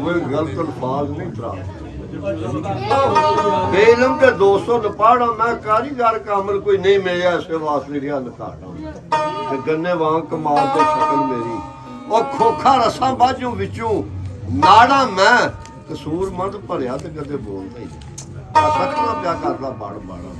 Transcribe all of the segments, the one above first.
कोई गलत अल्फाज नहीं भरा बेइल्म के दोस्तों न पढ़ा मैं कारीगर का अमल कोई नहीं मिले ऐसे वास्ते रिया नकाटा गन्ने वांग कमाल दे शक्ल मेरी और खोखा रसा बाजू विचों नाड़ा मैं कसूर मंद भरिया ते कदे बोलदा ही नहीं सखना प्या करदा बड़ बड़ा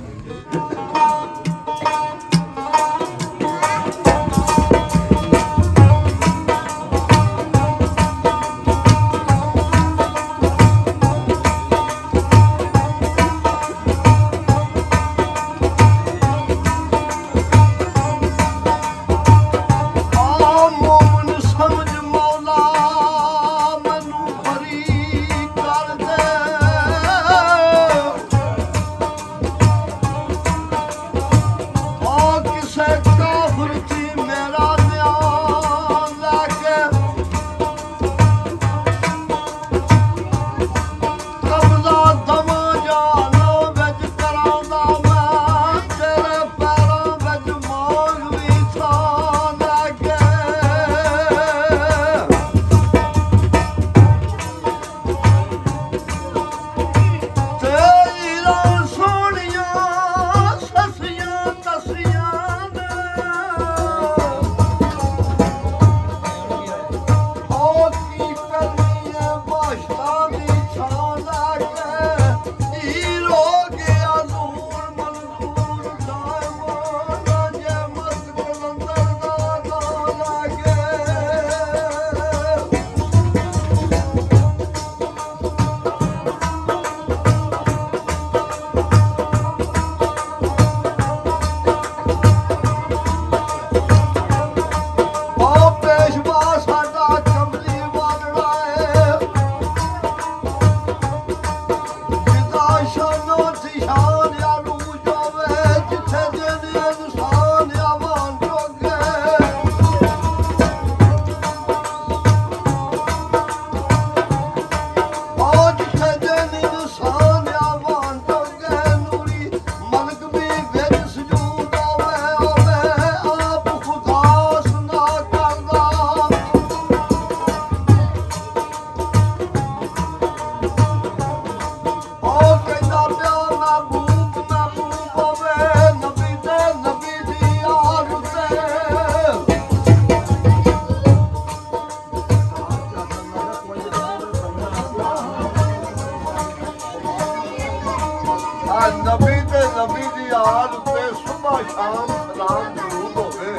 नबी ते नबी दी याद ते सुबह शाम सलाम जरूर होवे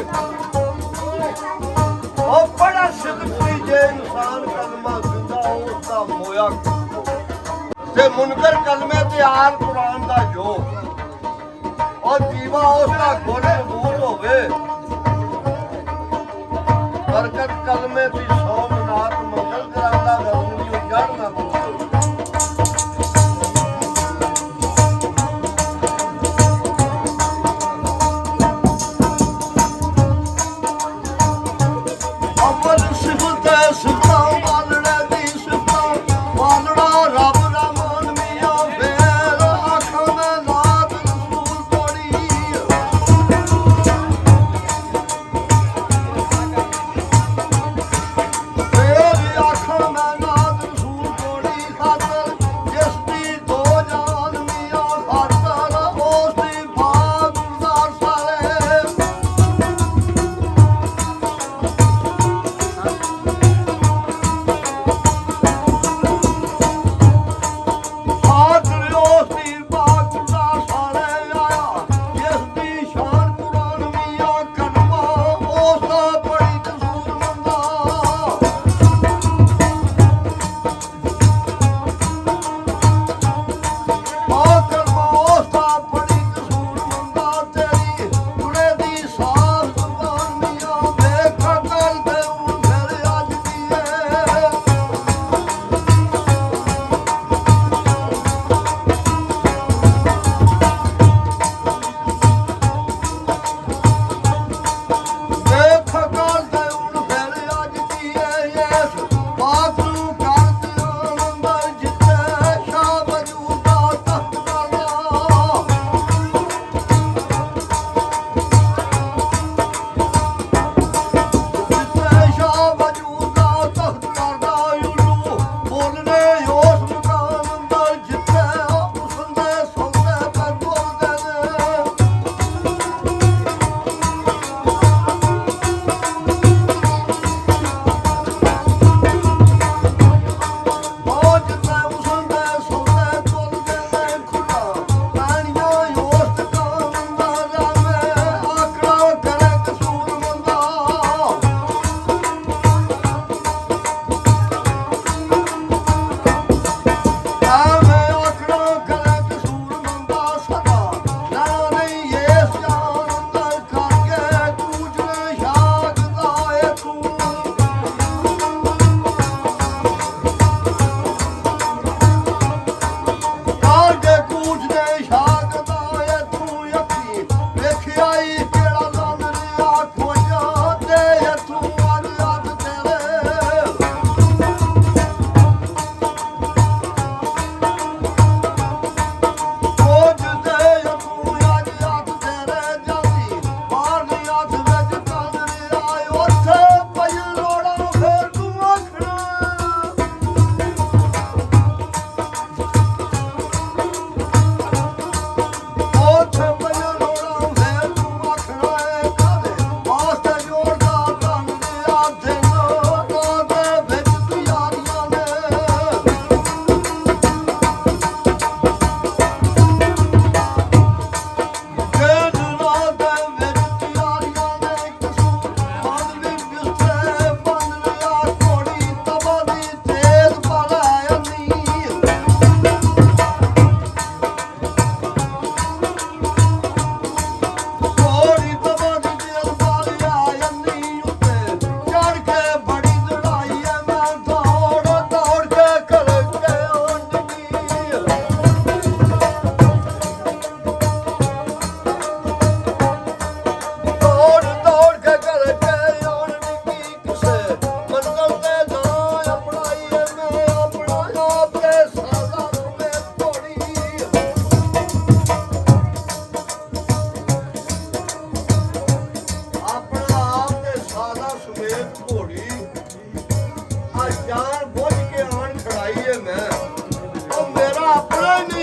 ओ बड़ा सिद्दकी जे इंसान कलमा जिंदा उसदा मोया ते मुनकर कलमे ते आल कुरान दा जो और जीवा उसदा गुण कबूल होवे बरकत कलमे दी सौ मनात मंगल करांदा गजनी जड़ ना I'm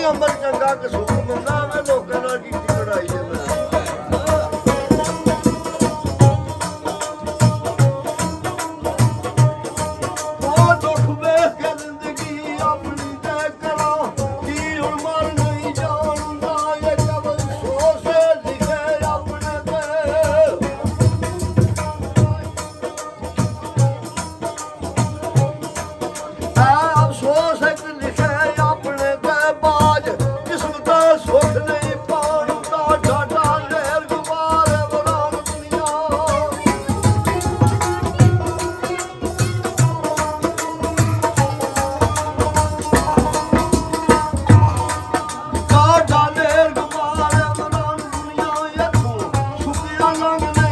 ਅੰਬਰ ਚੰਗਾ ਕਸੂਰ ਮੰਦਾ ਮੈਂ ਲੋਕਾਂ ਨਾਲ ਕੀਤੀ ਲੜਾਈ ਹੈ ਮੈਂ long